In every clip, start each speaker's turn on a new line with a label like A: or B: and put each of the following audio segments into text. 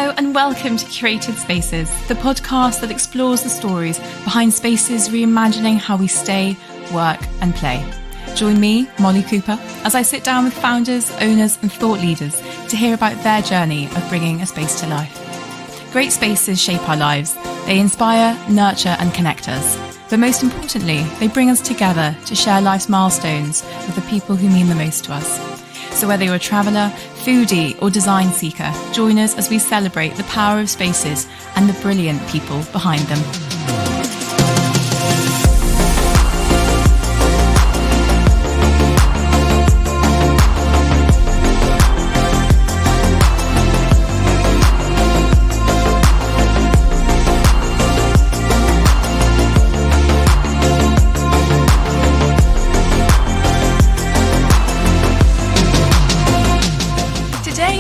A: Hello and welcome to Curated Spaces, the podcast that explores the stories behind spaces reimagining how we stay, work and play. Join me, Molly Cooper, as I sit down with founders, owners and thought leaders to hear about their journey of bringing a space to life. Great spaces shape our lives. They inspire, nurture and connect us. But most importantly, they bring us together to share life's milestones with the people who mean the most to us. So whether you're a traveller, foodie or design seeker, join us as we celebrate the power of spaces and the brilliant people behind them.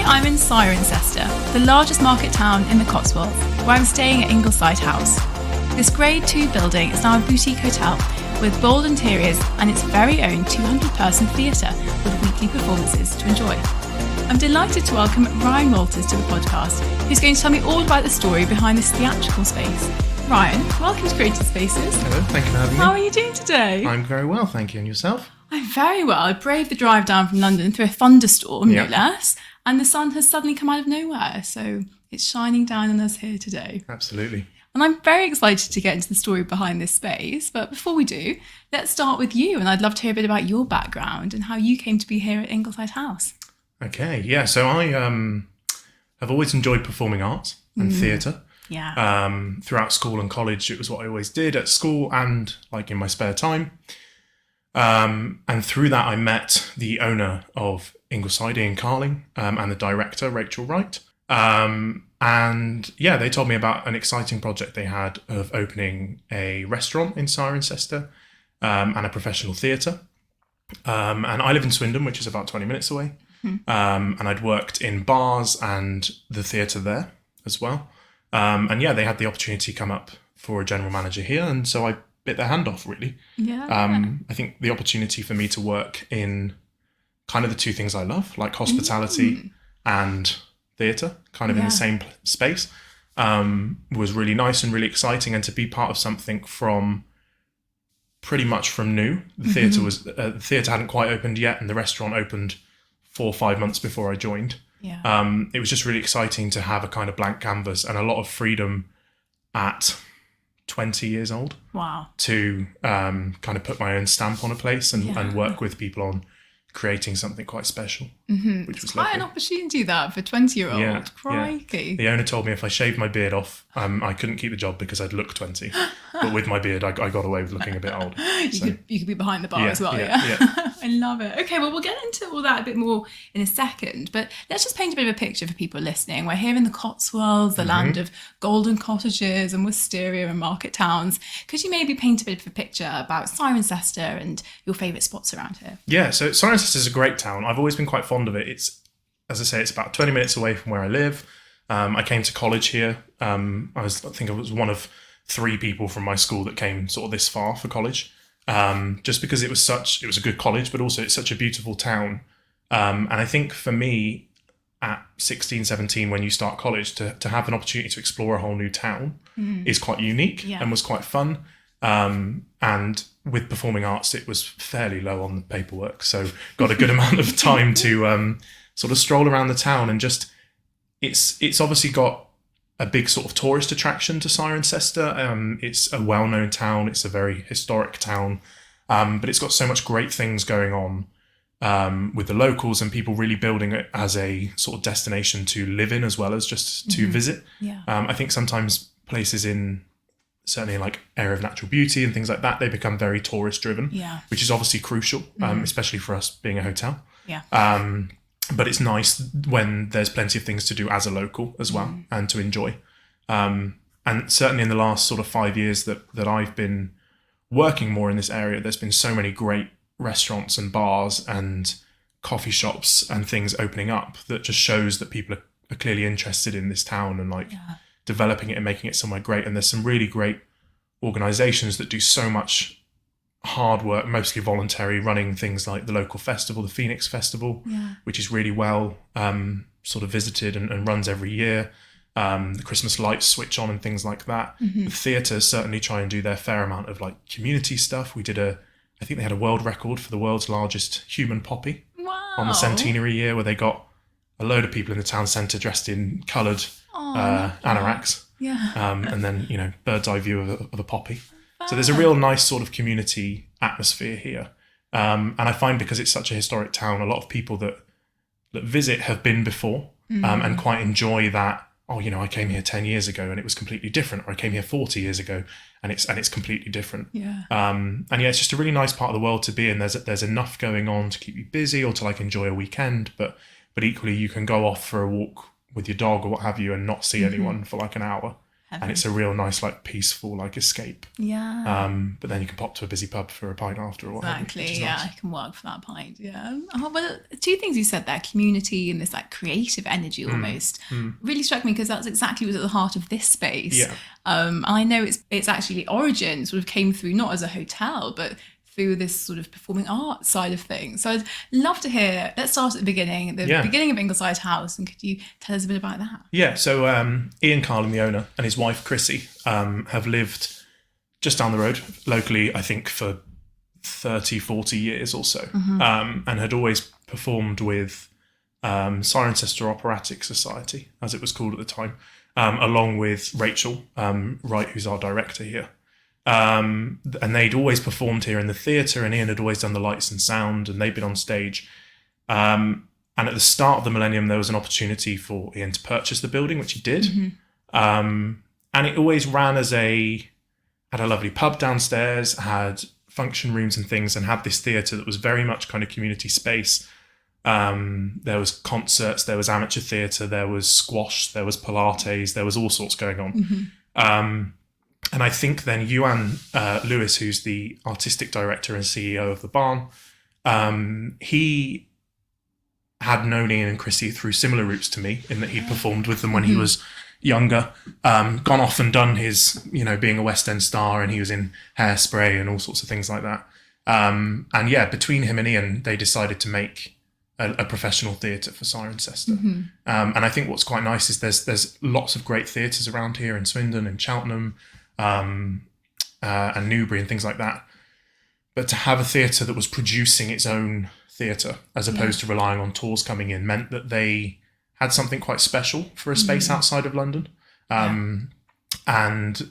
A: I'm in Cirencester, the largest market town in the Cotswolds, where I'm staying at Ingleside House. This Grade 2 building is now a boutique hotel with bold interiors and its very own 200-person theatre with weekly performances to enjoy. I'm delighted to welcome Ryan Walters to the podcast, who's going to tell me all about the story behind this theatrical space. Ryan, welcome to Creative Spaces.
B: Hello, thank you for having me.
A: How are you doing today?
B: I'm very well, thank you. And yourself?
A: I'm very well. I braved the drive down from London through a thunderstorm, no less. And the sun has suddenly come out of nowhere, so it's shining down on us here today.
B: Absolutely.
A: And I'm very excited to get into the story behind this space. But before we do, let's start with you. And I'd love to hear a bit about your background and how you came to be here at Ingleside House.
B: Okay, yeah. So I have always enjoyed performing arts and theatre.
A: Yeah.
B: Throughout school and college, it was what I always did at school and like in my spare time. And through that, I met the owner of Ingleside, Ian Carling, and the director, Rachel Wright. And yeah, they told me about an exciting project they had of opening a restaurant in Cirencester and a professional theatre. And I live in Swindon, which is about 20 minutes away. And I'd worked in bars and the theatre there as well. And yeah, they had the opportunity to come up for a general manager here. And so I bit their hand off, really.
A: Yeah.
B: I think the opportunity for me to work in kind of the two things I love, like hospitality and theatre, kind of in the same space, was really nice and really exciting. And to be part of something from pretty much from new. The theatre hadn't quite opened yet, and the restaurant opened 4 or 5 months before I joined.
A: Yeah.
B: It was just really exciting to have a kind of blank canvas and a lot of freedom at 20 years old.
A: Wow.
B: To kind of put my own stamp on a place and work with people on creating something quite special, which was
A: quite
B: lovely.
A: an opportunity that for 20-year-old.
B: Yeah,
A: Crikey.
B: yeah. The owner told me if I shaved my beard off, I couldn't keep the job because I'd look 20. But with my beard, I got away with looking a bit old.
A: You could be behind the bar as well,
B: yeah.
A: I love it. Okay, well, we'll get into all that a bit more in a second, but let's just paint a bit of a picture for people listening. We're here in the Cotswolds, the land of golden cottages and wisteria and market towns. Could you maybe paint a bit of a picture about Cirencester and your favourite spots around here?
B: Yeah, so Cirencester is a great town. I've always been quite fond of it. It's, as I say, it's about 20 minutes away from where I live. I came to college here. I think I was one of 3 people from my school that came sort of this far for college. Just because it was a good college, but also it's such a beautiful town. And I think for me at 16, 17, when you start college, to have an opportunity to explore a whole new town is quite unique and was quite fun. And with performing arts, it was fairly low on the paperwork. So got a good amount of time to sort of stroll around the town and just, it's obviously got a big sort of tourist attraction to Cirencester. It's a well-known town. It's a very historic town, but it's got so much great things going on with the locals and people really building it as a sort of destination to live in as well as just to visit.
A: Yeah.
B: I think sometimes places in certainly like area of natural beauty and things like that, they become very tourist driven, which is obviously crucial, especially for us being a hotel.
A: Yeah.
B: But it's nice when there's plenty of things to do as a local as well and to enjoy. And certainly in the last sort of 5 years that I've been working more in this area, there's been so many great restaurants and bars and coffee shops and things opening up that just shows that people are clearly interested in this town and developing it and making it somewhere great. And there's some really great organisations that do so much hard work, mostly voluntary, running things like the local festival, the Phoenix Festival, which is really well sort of visited and runs every year. The Christmas lights switch on and things like that. The theatre certainly try and do their fair amount of like community stuff. I think they had a world record for the world's largest human poppy on the centenary year, where they got a load of people in the town centre dressed in coloured anoraks.
A: Yeah.
B: And then, bird's eye view of a poppy. So there's a real nice sort of community atmosphere here. And I find, because it's such a historic town, a lot of people that visit have been before and quite enjoy that. Oh, I came here 10 years ago and it was completely different, or I came here 40 years ago and it's completely different.
A: Yeah.
B: And it's just a really nice part of the world to be in. There's enough going on to keep you busy or to like enjoy a weekend, but equally you can go off for a walk with your dog or what have you and not see anyone for like an hour. And it's a real nice, like, peaceful, like, escape.
A: Yeah.
B: But then you can pop to a busy pub for a pint after or whatever.
A: Exactly, yeah. Nice. I can work for that pint, yeah. Well, two things you said there, community and this, like, creative energy almost, really struck me, because that's exactly what's at the heart of this space.
B: Yeah.
A: And I know it's actually the origin sort of came through not as a hotel, but through this sort of performing art side of things. So I'd love to hear, let's start at the beginning of Ingleside House, and could you tell us a bit about that?
B: Yeah, so Ian Carlin, the owner, and his wife Chrissy have lived just down the road locally, I think for 30, 40 years or so, and had always performed with Cirencester Operatic Society, as it was called at the time, along with Rachel Wright, who's our director here. And they'd always performed here in the theatre, and Ian had always done the lights and sound, and they'd been on stage. And at the start of the millennium, there was an opportunity for Ian to purchase the building, which he did. And it always ran had a lovely pub downstairs, had function rooms and things, and had this theatre that was very much kind of community space. There was concerts, there was amateur theatre, there was squash, there was Pilates, there was all sorts going on. And I think then Yuan Lewis, who's the artistic director and CEO of the barn, he had known Ian and Chrissy through similar routes to me, in that he'd performed with them when he was younger, gone off and done his, being a West End star, and he was in Hairspray and all sorts of things like that. And yeah, between him and Ian, they decided to make a professional theatre for Cirencester. And I think what's quite nice is there's lots of great theatres around here in Swindon and Cheltenham, and Newbury and things like that, but to have a theatre that was producing its own theatre as opposed to relying on tours coming in meant that they had something quite special for a space outside of London, and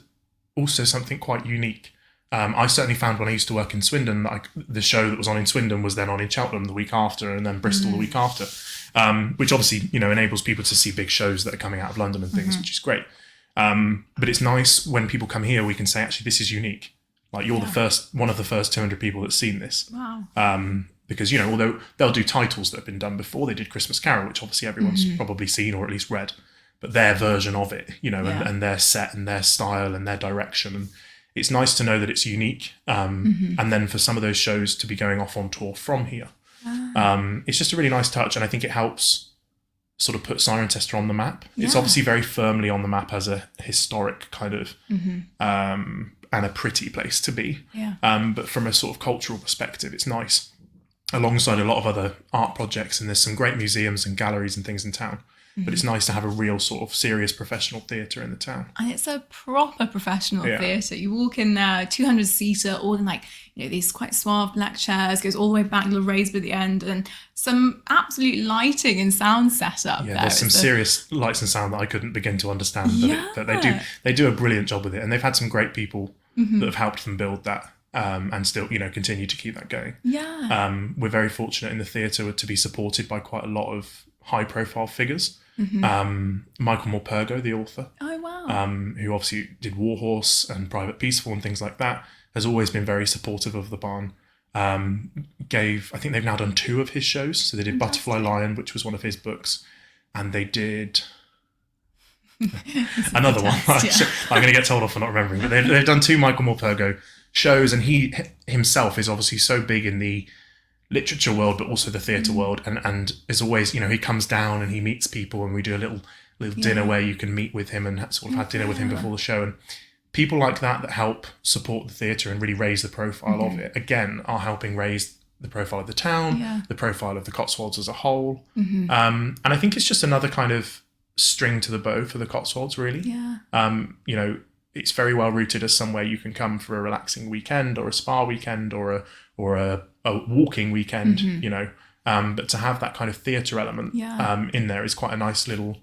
B: also something quite unique. I certainly found when I used to work in Swindon that the show that was on in Swindon was then on in Cheltenham the week after, and then Bristol the week after, which obviously enables people to see big shows that are coming out of London and things, which is great. But it's nice when people come here, we can say, actually, this is unique. Like, you're one of the first 200 people that's seen this.
A: Wow.
B: Because, although they'll do titles that have been done before, they did Christmas Carol, which obviously everyone's probably seen or at least read, but their version of it, and their set and their style and their direction. And it's nice to know that it's unique. And then for some of those shows to be going off on tour from here. It's just a really nice touch. And I think it helps sort of put Cirencester on the map. It's obviously very firmly on the map as a historic kind of and a pretty place to be. But from a sort of cultural perspective, it's nice, alongside a lot of other art projects, and there's some great museums and galleries and things in town. But it's nice to have a real sort of serious professional theatre in the town. And
A: it's a proper professional theatre. You walk in there, 200-seater, all in these quite suave black chairs, goes all the way back, little raised at the end, and some absolute lighting and sound setup.
B: Yeah, there's some serious lights and sound that I couldn't begin to understand. But they do a brilliant job with it, and they've had some great people that have helped them build that. And still, continue to keep that going. We're very fortunate in the theatre to be supported by quite a lot of high-profile figures. Michael Morpurgo, the author, who obviously did Warhorse and Private Peaceful and things like that, has always been very supportive of the barn. I think they've now done 2 of his shows. So they did Butterfly Lion, which was one of his books, and they did another one. I'm going to get told off for not remembering, but they've done 2 Michael Morpurgo shows, and he himself is obviously so big in the literature world, but also the theatre world, and is always, he comes down and he meets people, and we do a little dinner where you can meet with him and sort of have dinner with him before the show. And people like that help support the theatre and really raise the profile of it, again, are helping raise the profile of the town, the profile of the Cotswolds as a whole. And I think it's just another kind of string to the bow for the Cotswolds, really.
A: Yeah.
B: You know, it's very well rooted as somewhere you can come for a relaxing weekend or a spa weekend or a walking weekend, you know. But to have that kind of theatre element in there is quite a nice little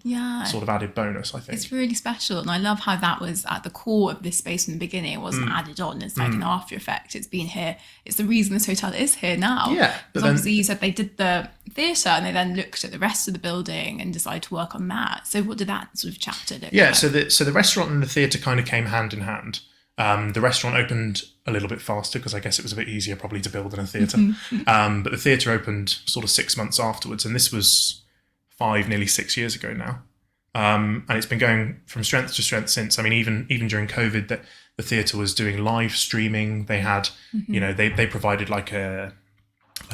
B: sort of added bonus, I think.
A: It's really special. And I love how that was at the core of this space from the beginning. It wasn't added on. It's like an after effect. It's been here. It's the reason this hotel is here now.
B: Yeah.
A: But obviously you said they did the theatre and they then looked at the rest of the building and decided to work on that. So what did that sort of chapter look like?
B: So the restaurant and the theatre kind of came hand in hand. The restaurant opened a little bit faster because I guess it was a bit easier probably to build than a theatre. But the theatre opened sort of 6 months afterwards, and this was nearly 6 years ago now. And it's been going from strength to strength since. I mean, even during COVID, the theatre was doing live streaming. They had, you know, they provided like a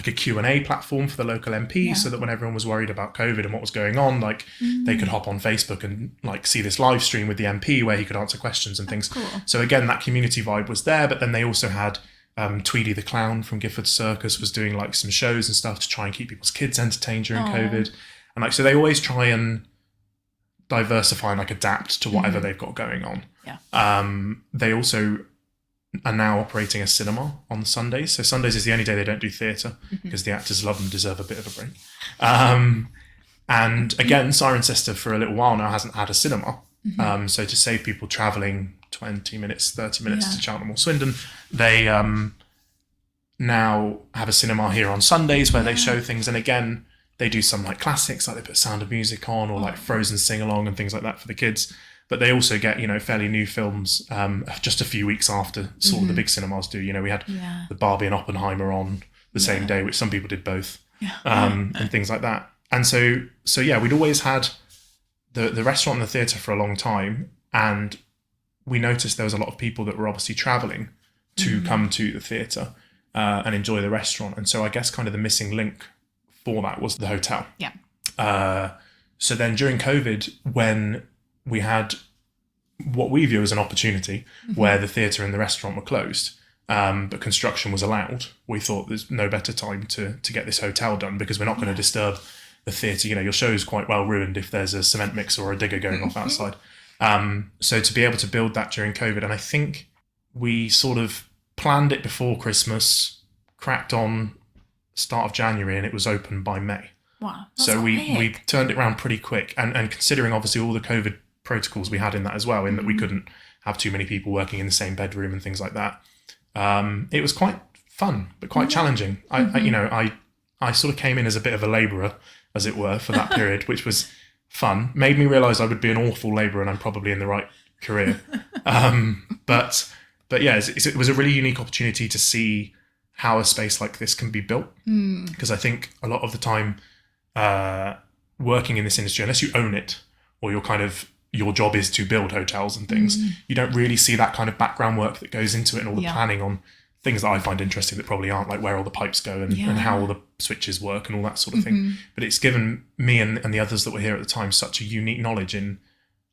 B: Q&A platform for the local MP so that when everyone was worried about COVID and what was going on, like they could hop on Facebook and like see this live stream with the MP where he could answer questions and things.
A: Cool.
B: So again, that community vibe was there, but then they also had Tweedy the Clown from Gifford Circus was doing like some shows and stuff to try and keep people's kids entertained during COVID. And like, so they always try and diversify and like adapt to whatever they've got going on. They also are now operating a cinema on Sundays. So Sundays is the only day they don't do theatre because the actors love and deserve a bit of a break. And again, Cirencester for a little while now hasn't had a cinema. So to save people travelling 20 minutes, 30 minutes to Cheltenham or Swindon, they now have a cinema here on Sundays where they show things. And again, they do some like classics, like they put Sound of Music on or like Frozen sing-along and things like that for the kids. But they also get, you know, fairly new films just a few weeks after sort of the big cinemas do. You know, we had the Barbie and Oppenheimer on the same day, which some people did both, and things like that. And so yeah, we'd always had the restaurant and the theatre for a long time. And we noticed there was a lot of people that were obviously travelling to come to the theatre and enjoy the restaurant. And so I guess kind of the missing link for that was the hotel. So then during COVID, when we had what we view as an opportunity where the theatre and the restaurant were closed, but construction was allowed, we thought there's no better time to get this hotel done because we're not going to disturb the theatre. You know, your show's quite well ruined if there's a cement mixer or a digger going off outside. So to be able to build that during COVID, and I think we sort of planned it before Christmas, cracked on start of January, and it was open by May.
A: Wow.
B: So we turned it around pretty quick. And considering obviously all the COVID protocols we had in that as well, in that we couldn't have too many people working in the same bedroom and things like that. It was quite fun, but quite challenging. I sort of came in as a bit of a labourer, as it were, for that period, which was fun. Made me realise I would be an awful labourer and I'm probably in the right career. But yeah, it was a really unique opportunity to see how a space like this can be built. Because I think a lot of the time, working in this industry, unless you own it or your job is to build hotels and things, you don't really see that kind of background work that goes into it and all the planning on things that I find interesting that probably aren't, like where all the pipes go and how all the switches work and all that sort of thing. But it's given me and the others that were here at the time such a unique knowledge in,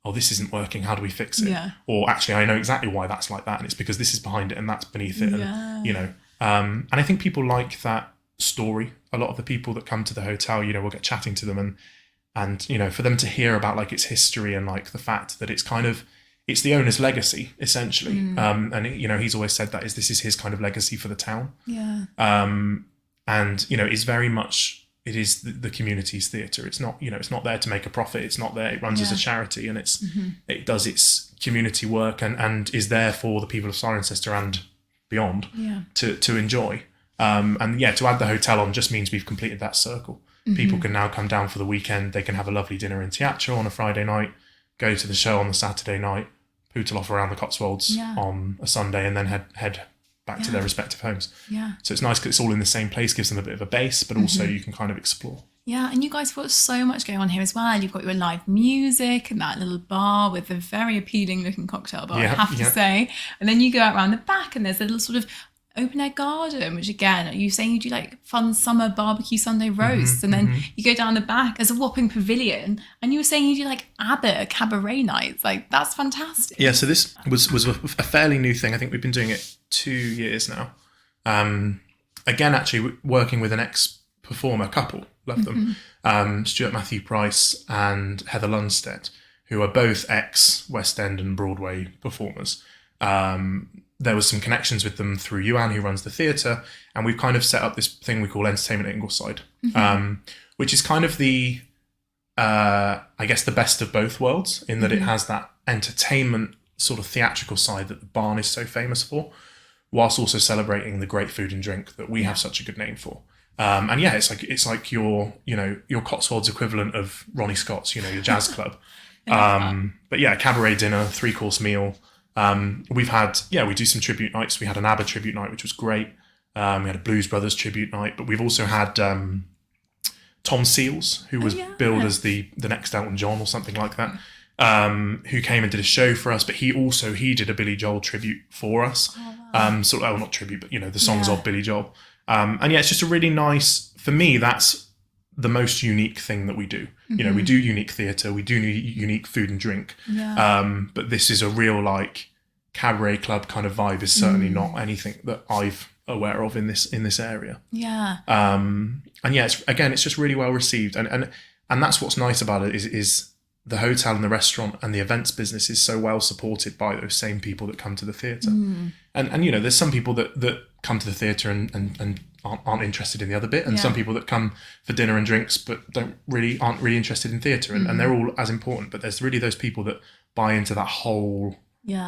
B: oh, this isn't working, how do we fix it? Or actually, I know exactly why that's like that, and it's because this is behind it and that's beneath it. And, you know, and I think people like that story. A lot of the people that come to the hotel, you know, we'll get chatting to them and you know, for them to hear about like its history and like the fact that it's the owner's legacy essentially. And you know, he's always said that this is his kind of legacy for the town. And you know, it's very much, it is the community's theatre. It's not, you know, it's not there to make a profit. It's not there. It runs as a charity, and it does its community work and is there for the people of Cirencester and beyond to enjoy. And yeah, to add the hotel on just means we've completed that circle. People can now come down for the weekend. They can have a lovely dinner in theatrical on a Friday night, go to the show on the Saturday night, pootle off around the Cotswolds on a Sunday, and then head back to their respective homes. So it's nice because it's all in the same place, gives them a bit of a base, but also you can kind of explore.
A: And you guys have got so much going on here as well. You've got your live music and that little bar with a very appealing looking cocktail bar, I have to say. And then you go out around the back and there's a little sort of open air garden, which again, are you saying you do like fun summer barbecue Sunday roasts, and then you go down the back, there's a whopping pavilion, and you were saying you do like ABBA cabaret nights. Like, that's fantastic.
B: Yeah, so this was a fairly new thing. I think we've been doing it 2 years now. Again, actually working with an performer couple, love them, Stuart Matthew Price and Heather Lundstedt, who are both ex-West End and Broadway performers. There was some connections with them through Yuan, who runs the theatre, and we've kind of set up this thing we call Entertainment at Ingleside, which is kind of the, I guess, the best of both worlds, in that it has that entertainment sort of theatrical side that the barn is so famous for, whilst also celebrating the great food and drink that we have such a good name for. And yeah, it's like your Cotswold's equivalent of Ronnie Scott's, your jazz club. But yeah, cabaret dinner, 3-course meal. We do some tribute nights. We had an ABBA tribute night, which was great. We had a Blues Brothers tribute night, but we've also had Tom Seals, who was billed as the next Elton John or something like that, who came and did a show for us. But he did a Billy Joel tribute for us. Not tribute, but the songs of Billy Joel. And yeah, it's just a really nice, for me, that's the most unique thing that we do. We do unique theatre, we do unique food and drink. But this is a real cabaret club kind of vibe, is certainly not anything that I've aware of in this area. And yeah, it's just really well received, and that's what's nice about it is the hotel and the restaurant and the events business is so well supported by those same people that come to the theatre. And there's some people that come to the theatre and aren't interested in the other bit, and some people that come for dinner and drinks but aren't really interested in theatre, and they're all as important. But there's really those people that buy into that whole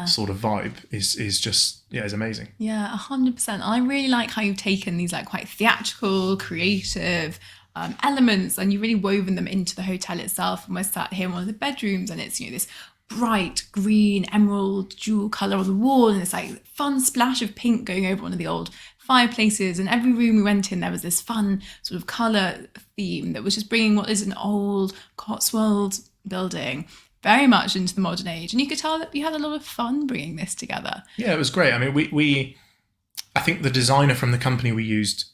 B: sort of vibe is just is amazing.
A: 100%. I really like how you've taken these quite theatrical, creative elements, and you've really woven them into the hotel itself. And we're sat here in one of the bedrooms, and it's this bright green emerald jewel colour on the wall, and it's fun splash of pink going over one of the old fireplaces. And every room we went in, there was this fun sort of colour theme that was just bringing what is an old Cotswold building very much into the modern age. And you could tell that you had a lot of fun bringing this together. Yeah,
B: it was great. I mean, I think the designer from the company we used,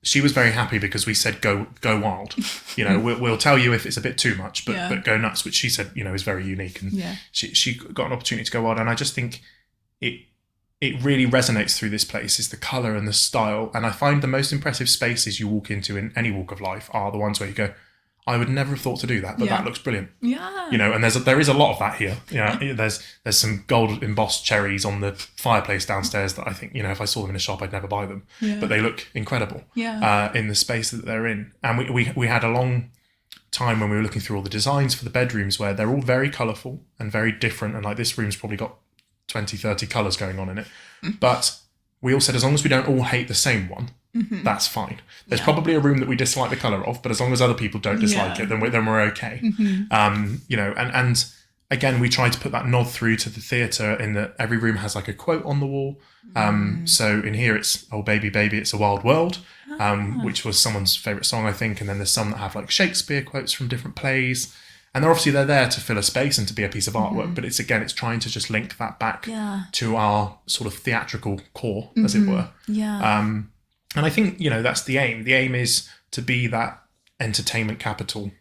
B: she was very happy because we said go wild. We'll tell you if it's a bit too much, but go nuts, which she said is very unique, and she got an opportunity to go wild. And I just think it really resonates through this place, is the colour and the style. And I find the most impressive spaces you walk into in any walk of life are the ones where you go, I would never have thought to do that, but that looks brilliant. And there is a lot of that here. There's some gold embossed cherries on the fireplace downstairs that I think, if I saw them in a shop, I'd never buy them. But they look incredible in the space that they're in. And we had a long time when we were looking through all the designs for the bedrooms where they're all very colourful and very different. And this room's probably got 20, 30 colours going on in it. But we all said, as long as we don't all hate the same one, that's fine. There's probably a room that we dislike the colour of, but as long as other people don't dislike it, then we're okay. And again, we tried to put that nod through to the theatre in that every room has a quote on the wall. So in here it's "Oh baby, baby, it's a wild world," which was someone's favourite song, I think. And then there's some that have Shakespeare quotes from different plays. And they're there to fill a space and to be a piece of artwork, but it's trying to just link that back to our sort of theatrical core, as it were. And I think, that's the aim. The aim is to be that entertainment capital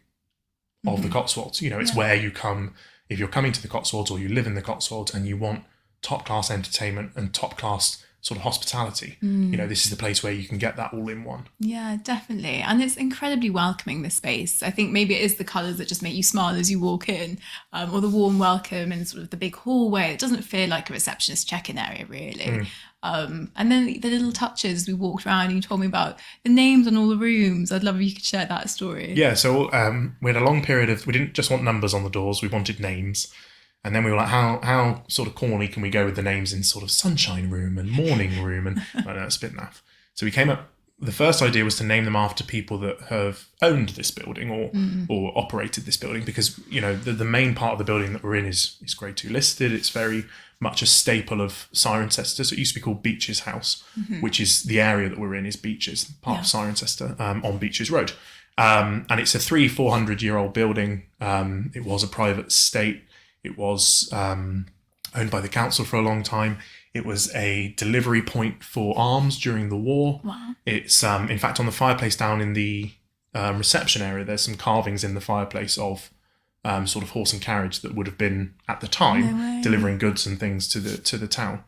B: of the Cotswolds. It's where you come, if you're coming to the Cotswolds or you live in the Cotswolds and you want top-class entertainment and top-class sort of hospitality, this is the place where you can get that all in one.
A: Yeah, definitely. And it's incredibly welcoming, this space. I think maybe it is the colours that just make you smile as you walk in, or the warm welcome and sort of the big hallway. It doesn't feel like a receptionist check-in area, really. And then the little touches, we walked around and you told me about the names on all the rooms. I'd love if you could share that story.
B: Yeah, so we had a long period of, we didn't just want numbers on the doors, we wanted names. And then we were like, how sort of corny can we go with the names in sort of Sunshine Room and Morning Room? And I know it's a bit naff. So we came up, the first idea was to name them after people that have owned this building or operated this building, because, the main part of the building that we're in is Grade 2 listed. It's very much a staple of Cirencester. So it used to be called Beaches House, which is the area that we're in, is Beaches, part of Cirencester, on Beaches Road. And it's a 300-400-year-old building. It was a private estate. It was owned by the council for a long time. It was a delivery point for arms during the war.
A: Wow.
B: It's, in fact, on the fireplace down in the reception area, there's some carvings in the fireplace of sort of horse and carriage that would have been, at the time, delivering goods and things to the town.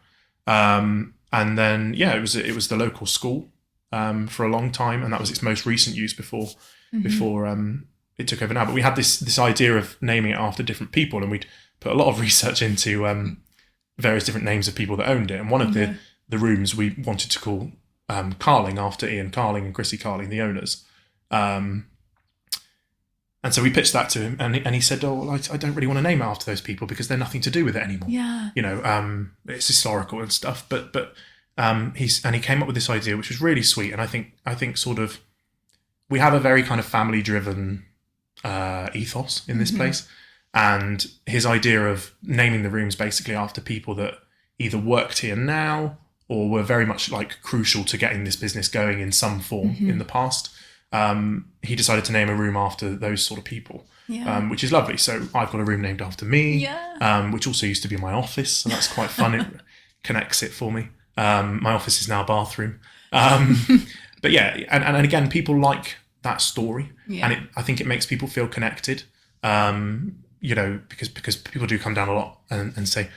B: And then, it was the local school. for a long time, and that was its most recent use before it took over now. But we had this idea of naming it after different people, and we'd put a lot of research into various different names of people that owned it. And one of the rooms we wanted to call Carling, after Ian Carling and Chrissy Carling, the owners. And so we pitched that to him, and he said, "Oh, well, I don't really want to name it after those people because they're nothing to do with it anymore.
A: Yeah,
B: it's historical and stuff." But he came up with this idea, which was really sweet. And I think sort of we have a very kind of family driven ethos in this place, and his idea of naming the rooms basically after people that either worked here now or were very much like crucial to getting this business going in some form in the past. He decided to name a room after those sort of people, which is lovely. So I've got a room named after me, which also used to be my office. So that's quite fun. It connects it for me. My office is now a bathroom. But yeah, and again, people like that story, and I think it makes people feel connected. Because people do come down a lot and say,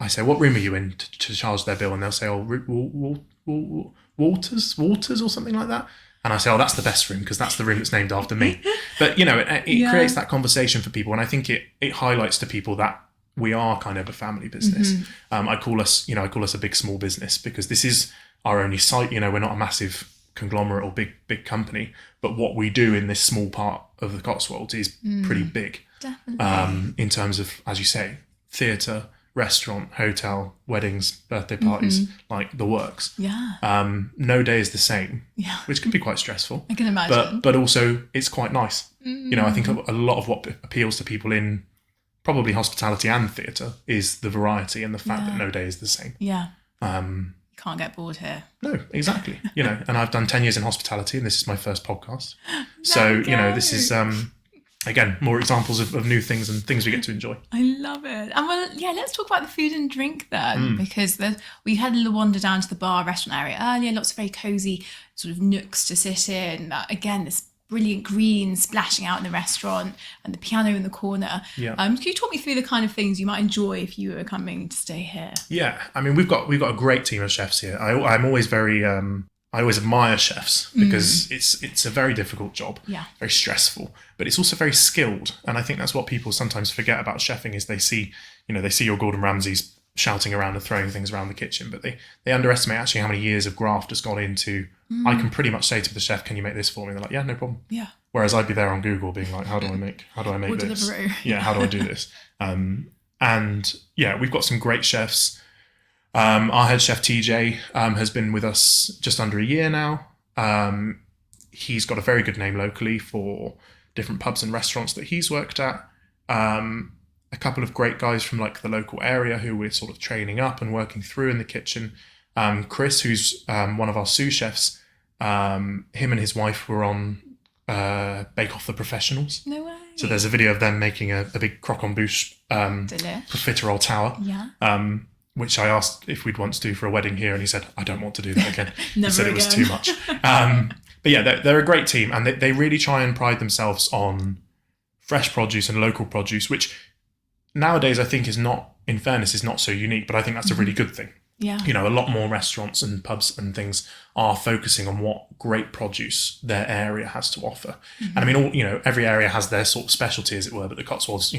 B: I say, "What room are you in?" to charge their bill, and they'll say, "Oh, Waters or something like that." And I say, "Oh, that's the best room because that's the room that's named after me." But it creates that conversation for people, and I think it highlights to people that we are kind of a family business. I call us a big small business because this is our only site. We're not a massive conglomerate or big company, but what we do in this small part of the Cotswolds is pretty big.
A: Definitely.
B: In terms of, as you say, theatre, restaurant, hotel, weddings, birthday parties, like the works.
A: Yeah.
B: No day is the same, which can be quite stressful. I can imagine. But also it's quite nice. I think a lot of what appeals to people in probably hospitality and theatre is the variety and the fact that no day is the same.
A: Yeah. You can't get bored here.
B: No, exactly. And I've done 10 years in hospitality, and this is my first podcast. So, this is... again, more examples of new things and things we get to enjoy.
A: I love it. And let's talk about the food and drink then, because we had a little wander down to the bar restaurant area earlier, lots of very cosy sort of nooks to sit in. Again, this brilliant green splashing out in the restaurant and the piano in the corner. Yeah. Can you talk me through the kind of things you might enjoy if you were coming to stay here?
B: Yeah, I mean, we've got a great team of chefs here. I'm always very... I always admire chefs because it's a very difficult job, very stressful, but it's also very skilled. And I think that's what people sometimes forget about chefing is they see your Gordon Ramsays shouting around and throwing things around the kitchen, but they underestimate actually how many years of graft has gone into, I can pretty much say to the chef, "Can you make this for me?" And they're like, "Yeah, no problem." Yeah. Whereas I'd be there on Google being like, how do I make this? Yeah, how do I do this? And yeah, we've got some great chefs. Our head chef TJ has been with us just under a year now. He's got a very good name locally for different pubs and restaurants that he's worked at. A couple of great guys from like the local area who we're sort of training up and working through in the kitchen. Chris, who's one of our sous chefs, him and his wife were on Bake Off the Professionals. No way. So there's a video of them making a big croque-en-bouche profiterole tower. Yeah. Which I asked if we'd want to do for a wedding here, and he said, "I don't want to do that again." He said it was too much. But yeah, they're a great team, and they really try and pride themselves on fresh produce and local produce, which nowadays I think is not so unique, but I think that's a really good thing. Yeah. A lot more restaurants and pubs and things are focusing on what great produce their area has to offer. And I mean, every area has their sort of specialty, as it were, but the Cotswolds,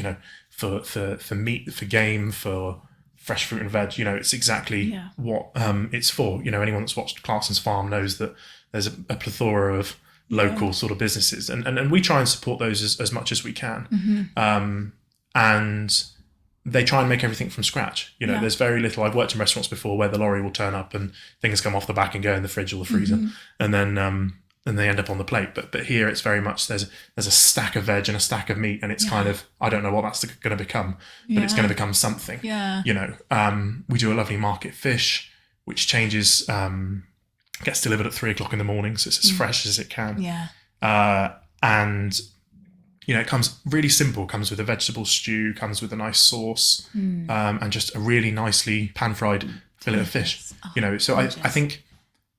B: for meat, for game, for fresh fruit and veg, it's exactly what it's for. Anyone that's watched Clarson's Farm knows that there's a plethora of local sort of businesses, and we try and support those as much as we can. And they try and make everything from scratch. There's very little. I've worked in restaurants before where the lorry will turn up and things come off the back and go in the fridge or the freezer, and then they end up on the plate. But here it's very much there's a stack of veg and a stack of meat, and it's kind of, I don't know what that's going to become, but it's going to become something. Yeah. We do a lovely market fish, which changes, gets delivered at 3:00 in the morning, so it's as fresh as it can. Yeah. And it comes really simple. Comes with a vegetable stew, comes with a nice sauce, and just a really nicely pan-fried fillet of fish. So I think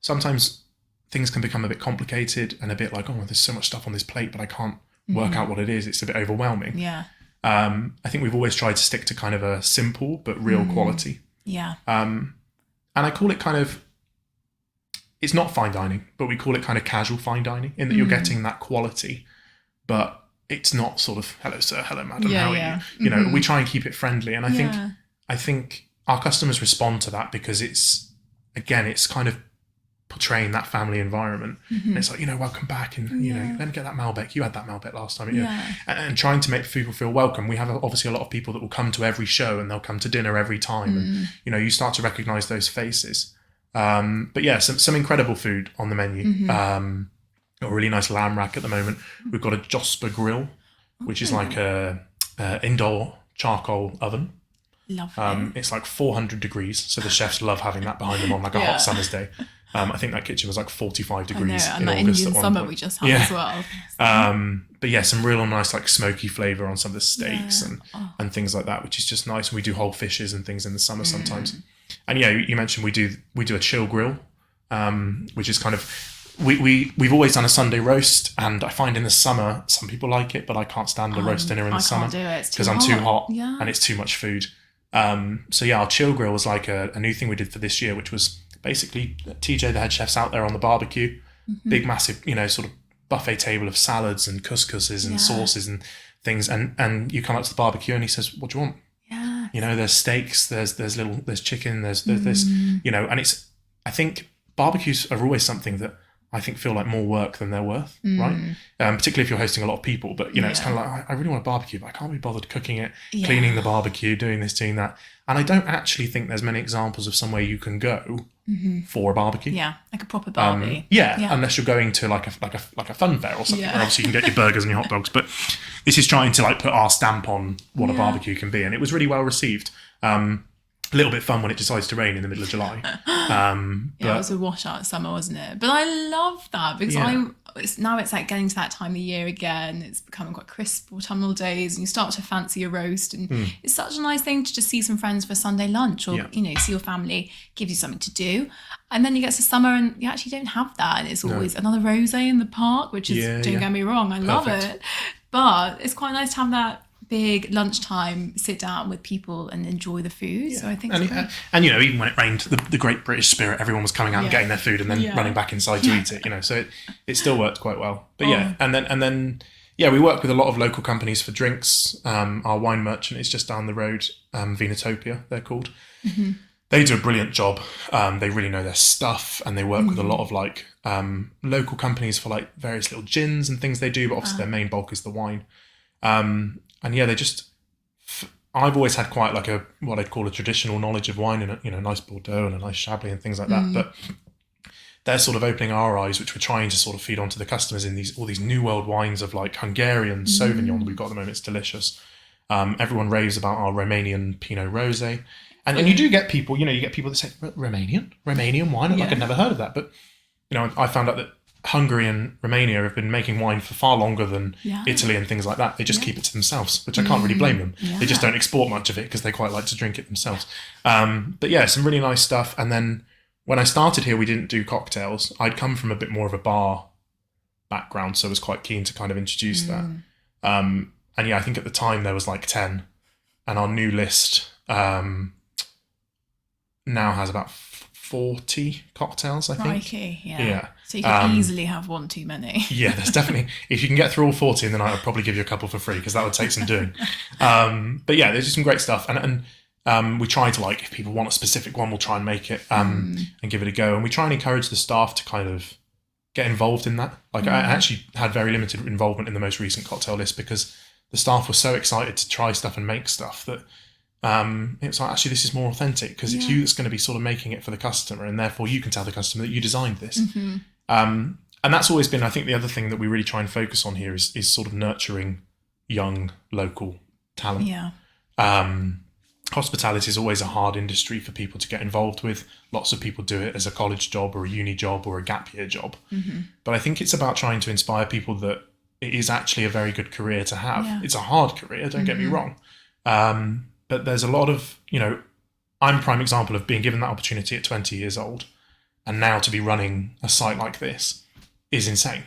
B: sometimes things can become a bit complicated and a bit like, oh, there's so much stuff on this plate, but I can't work out what it is. It's a bit overwhelming. Yeah. I think we've always tried to stick to kind of a simple but real quality. Yeah. And I call it kind of it's not fine dining, but we call it kind of casual fine dining in that you're getting that quality, but it's not sort of hello sir, hello madam, how are you? You know, we try and keep it friendly, and I think our customers respond to that because it's kind of portraying that family environment. And it's like, you know, welcome back, and you know, let me get that Malbec. You had that Malbec last time. And trying to make people feel welcome. We have obviously a lot of people that will come to every show and they'll come to dinner every time, and you know, you start to recognize those faces. But yeah, some incredible food on the menu. A really nice lamb rack at the moment. We've got a Josper grill, which is like a indoor charcoal oven.
A: Lovely.
B: It's like 400 degrees, so the chefs love having that behind them on like a hot summer's day. I think that kitchen was like 45 degrees
A: and
B: in
A: that
B: August
A: Indian
B: at one
A: summer
B: point.
A: we just had as well.
B: But yeah, some real nice like smoky flavour on some of the steaks and things like that, which is just nice. And we do whole fishes and things in the summer sometimes. And yeah, you mentioned we do a chill grill, which is kind of we've always done a Sunday roast, and I find in the summer some people like it, but I can't stand a roast dinner in the summer because I'm too hot and it's too much food. So yeah, our chill grill was like a new thing we did for this year, which was basically TJ, the head chef's out there on the barbecue, big massive, you know, sort of buffet table of salads and couscouses and sauces and things, and you come up to the barbecue and he says, what do you want? You know, there's steaks, there's chicken, there's this, you know, and I think barbecues are always something that I think feel like more work than they're worth, right? Particularly if you're hosting a lot of people. But, you know, it's kind of like, I really want a barbecue, but I can't be bothered cooking it, cleaning the barbecue, doing this, doing that. And I don't actually think there's many examples of somewhere you can go for a barbecue.
A: Yeah, like a proper barbie.
B: Unless you're going to like a fun fair or something, where obviously you can get your burgers and your hot dogs. But this is trying to like put our stamp on what a barbecue can be. And it was really well received. A little bit fun when it decides to rain in the middle of July.
A: It was a washout summer, wasn't it? But I love that because it's like getting to that time of year again. It's becoming quite crisp autumnal days, and you start to fancy a roast. And it's such a nice thing to just see some friends for a Sunday lunch, or you know, see your family, give you something to do. And then you get to summer and you actually don't have that, and it's always another rosé in the park, which is don't get me wrong, I love it. But it's quite nice to have that big lunchtime, sit down with people and enjoy the food. So I think
B: and you know, even when it rained, the great British spirit, everyone was coming out and getting their food and then running back inside to eat it, you know, so it still worked quite well. But and then we work with a lot of local companies for drinks. Our wine merchant is just down the road, Venatopia they're called. They do a brilliant job. They really know their stuff, and they work with a lot of like local companies for like various little gins and things they do, but obviously their main bulk is the wine. And yeah, I've always had quite like what I'd call a traditional knowledge of wine, and a nice Bordeaux and a nice Chablis and things like that. But they're sort of opening our eyes, which we're trying to sort of feed onto the customers in all these new world wines of like Hungarian Sauvignon that we've got at the moment. It's delicious. Everyone raves about our Romanian Pinot Rosé. And you do get people, you get people that say, Romanian wine? Like, I'd never heard of that. But, you know, I found out that Hungary and Romania have been making wine for far longer than Italy and things like that. They just keep it to themselves, which I can't really blame them. They just don't export much of it because they quite like to drink it themselves. But yeah, some really nice stuff. And then when I started here, we didn't do cocktails. I'd come from a bit more of a bar background, so I was quite keen to kind of introduce that. And yeah, I think at the time there was like 10, and our new list now has about 40 cocktails, I think.
A: Crikey, yeah. So you can easily have one too many.
B: Yeah, there's definitely, if you can get through all 40, then I would probably give you a couple for free, because that would take some doing. But yeah, there's just some great stuff. And we try to, like, if people want a specific one, we'll try and make it and give it a go. And we try and encourage the staff to kind of get involved in that. Like, I actually had very limited involvement in the most recent cocktail list because the staff were so excited to try stuff and make stuff that it's like, actually, this is more authentic because it's you that's going to be sort of making it for the customer, and therefore you can tell the customer that you designed this. And that's always been, I think, the other thing that we really try and focus on here is sort of nurturing young local talent. Hospitality is always a hard industry for people to get involved with. Lots of people do it as a college job or a uni job or a gap year job. But I think it's about trying to inspire people that it is actually a very good career to have. It's a hard career, don't get me wrong. But there's a lot of, I'm a prime example of being given that opportunity at 20 years old, and now to be running a site like this is insane.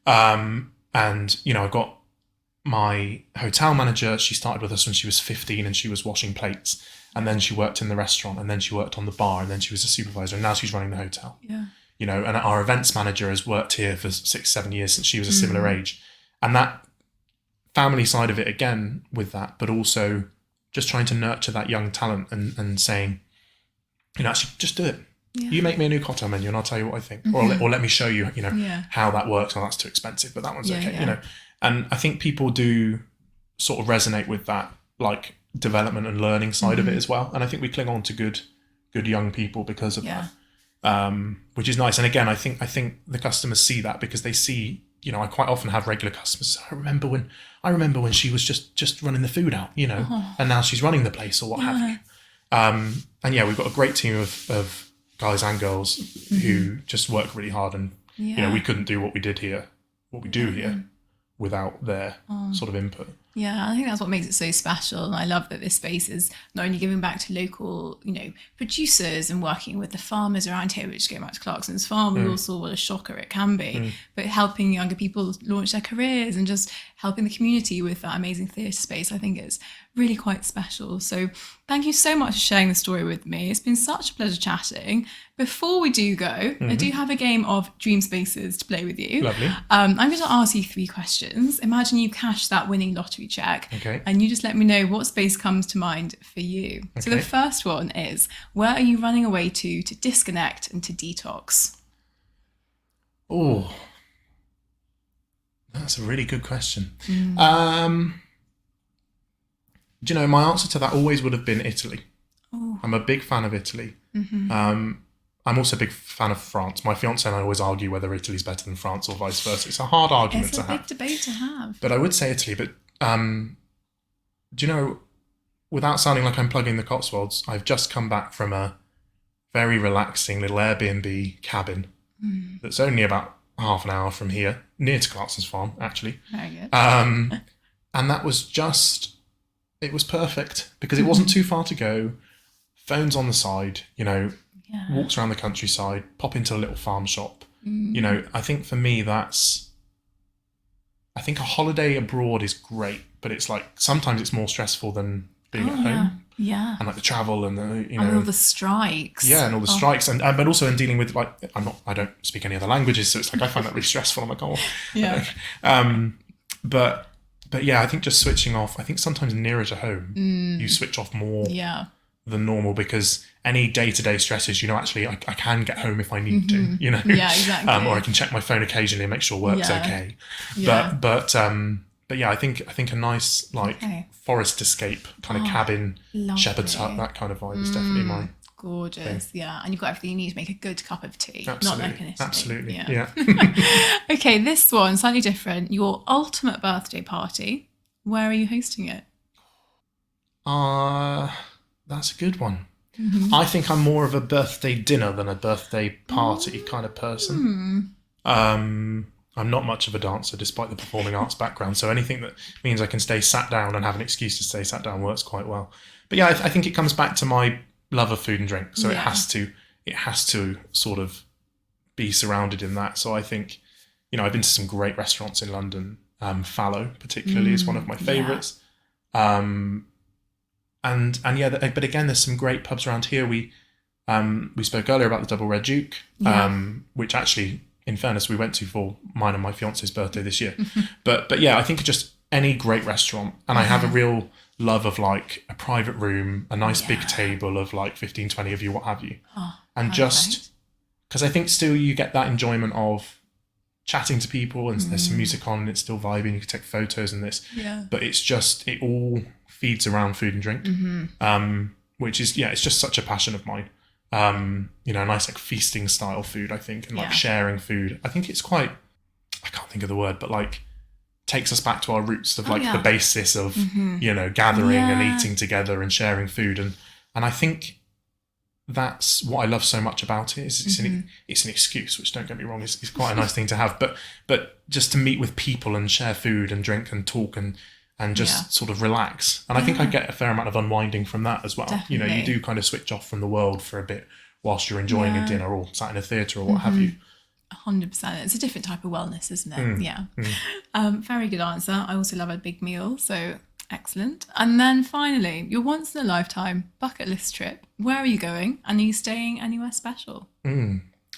B: And, I've got my hotel manager. She started with us when she was 15 and she was washing plates. And then she worked in the restaurant, and then she worked on the bar, and then she was a supervisor, and now she's running the hotel. and our events manager has worked here for 6-7 years since she was a similar age. And that family side of it again with that, but also just trying to nurture that young talent and saying, actually just do it. Yeah. You make me a new cocktail menu and I'll tell you what I think. Or let me show you, how that works. Oh, that's too expensive, but that one's okay, And I think people do sort of resonate with that, like, development and learning side of it as well. And I think we cling on to good young people because of that, which is nice. And again, I think the customers see that because they see, I quite often have regular customers. I remember when she was just running the food out, and now she's running the place or what have you. And yeah, we've got a great team of guys and girls who just work really hard, and we couldn't do what we do here without their sort of input.
A: Yeah, I think that's what makes it so special. And I love that this space is not only giving back to local, producers and working with the farmers around here, which going back to Clarkson's farm, we all saw what a shocker it can be, but helping younger people launch their careers and just helping the community with that amazing theatre space, I think is really quite special. So thank you so much for sharing the story with me. It's been such a pleasure chatting. Before we do go, I do have a game of Dream Spaces to play with you.
B: Lovely.
A: I'm going to ask you 3 questions. Imagine you cash that winning lottery check.
B: Okay.
A: And you just let me know what space comes to mind for you. Okay. So the first one is, where are you running away to disconnect and to detox?
B: Oh, that's a really good question. Do you know, my answer to that always would have been Italy. Oh. I'm a big fan of Italy. I'm also a big fan of France. My fiance and I always argue whether Italy's better than France or vice versa. It's a hard argument to have.
A: It's a big debate to have.
B: But I would say Italy. But do you know, without sounding like I'm plugging the Cotswolds, I've just come back from a very relaxing little Airbnb cabin that's only about half an hour from here, near to Clarkson's farm, actually.
A: Very good.
B: And that was it was perfect because it wasn't too far to go. Phone's on the side, walks around the countryside, pop into a little farm shop. I think for me I think a holiday abroad is great, but it's like sometimes it's more stressful than being at home.
A: Yeah.
B: And like the travel and
A: and all the strikes.
B: Yeah, and all the strikes, and but also in dealing with like I don't speak any other languages, so it's like I find that really stressful. I'm like, oh,
A: yeah.
B: But yeah, I think just switching off. I think sometimes nearer to home, you switch off more than normal because any day-to-day stresses, actually I can get home if I need to,
A: Yeah, exactly.
B: Or I can check my phone occasionally and make sure work's okay.
A: Yeah.
B: But yeah, I think a nice forest escape kind of cabin,
A: lovely.
B: shepherd's hut, that kind of vibe is definitely my
A: gorgeous
B: thing.
A: Yeah, and you've got everything you need to make a good cup of tea.
B: Absolutely.
A: Not like an
B: Absolutely.
A: Yeah.
B: Okay,
A: this one slightly different. Your ultimate birthday party. Where are you hosting it?
B: That's a good one. I think I'm more of a birthday dinner than a birthday party kind of person. I'm not much of a dancer despite the performing arts background, so anything that means I can stay sat down and have an excuse to stay sat down works quite well. But yeah, I think it comes back to my love of food and drink, so it has to sort of be surrounded in that. So I think, I've been to some great restaurants in London. Fallow particularly is one of my favourites. But again, there's some great pubs around here. We spoke earlier about the Double Red Duke, which actually, in fairness, we went to for mine and my fiance's birthday this year. But yeah, I think just any great restaurant, and I have a real love of like a private room, a nice big table of like 15, 20 of you, what have you. And just because I think still you get that enjoyment of chatting to people and there's some music on and it's still vibing, you can take photos and this. But it's just, it all feeds around food and drink, which is, it's just such a passion of mine. Nice like feasting style food, I think, and like sharing food. I think it's quite, I can't think of the word, but like takes us back to our roots of like the basis of, gathering and eating together and sharing food. And I think that's what I love so much about it. It's an excuse, which don't get me wrong, is quite a nice thing to have, but just to meet with people and share food and drink and talk and just sort of relax. And I think I get a fair amount of unwinding from that as well.
A: Definitely.
B: You do kind of switch off from the world for a bit whilst you're enjoying a dinner or sat in a theatre or what have you.
A: 100%. It's a different type of wellness, isn't it? Very good answer. I also love a big meal, so excellent. And then finally, your once in a lifetime bucket list trip. Where are you going? And are you staying anywhere special?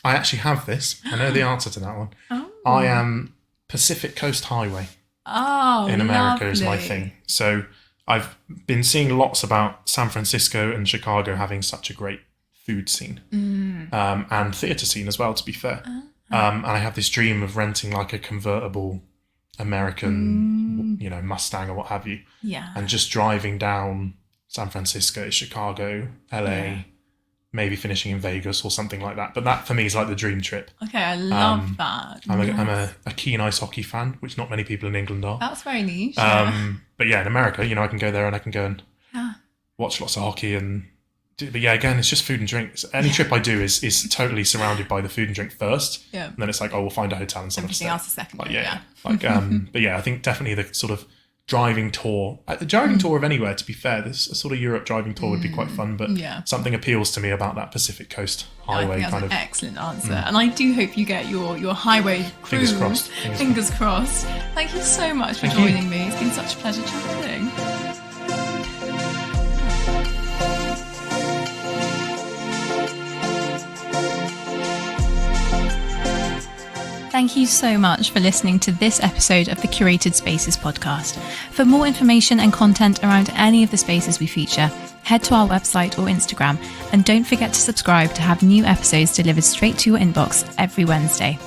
B: I actually have this. I know the answer to that one.
A: Oh.
B: I am Pacific Coast Highway.
A: Oh,
B: in America
A: lovely.
B: is my thing. So I've been seeing lots about San Francisco and Chicago having such a great food scene and theatre scene as well, to be fair. And I have this dream of renting like a convertible American, Mustang or what have you.
A: Yeah.
B: And just driving down San Francisco, Chicago, LA, maybe finishing in Vegas or something like that. But that for me is like the dream trip.
A: Okay, I love that.
B: I'm a keen ice hockey fan, which not many people in England are.
A: That's very niche.
B: But yeah, in America, I can go there and I can go and watch lots of hockey but yeah, again, it's just food and drink. Any trip I do is totally surrounded by the food and drink first. Yeah. And then it's like, we'll find a hotel and something.
A: Everything else is secondary.
B: But yeah, I think definitely the sort of driving tour. The driving tour of anywhere, to be fair, this sort of Europe driving tour would be quite fun, but something appeals to me about that Pacific Coast highway
A: I think that's an excellent answer. And I do hope you get your highway cruise. Fingers crossed. Thank you so much for joining me. It's been such a pleasure chatting. Thank you so much for listening to this episode of the Curated Spaces podcast. For more information and content around any of the spaces we feature, head to our website or Instagram, and don't forget to subscribe to have new episodes delivered straight to your inbox every Wednesday.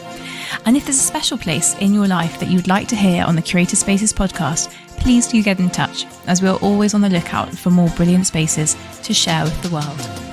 A: And if there's a special place in your life that you'd like to hear on the Curated Spaces podcast, please do get in touch, as we're always on the lookout for more brilliant spaces to share with the world.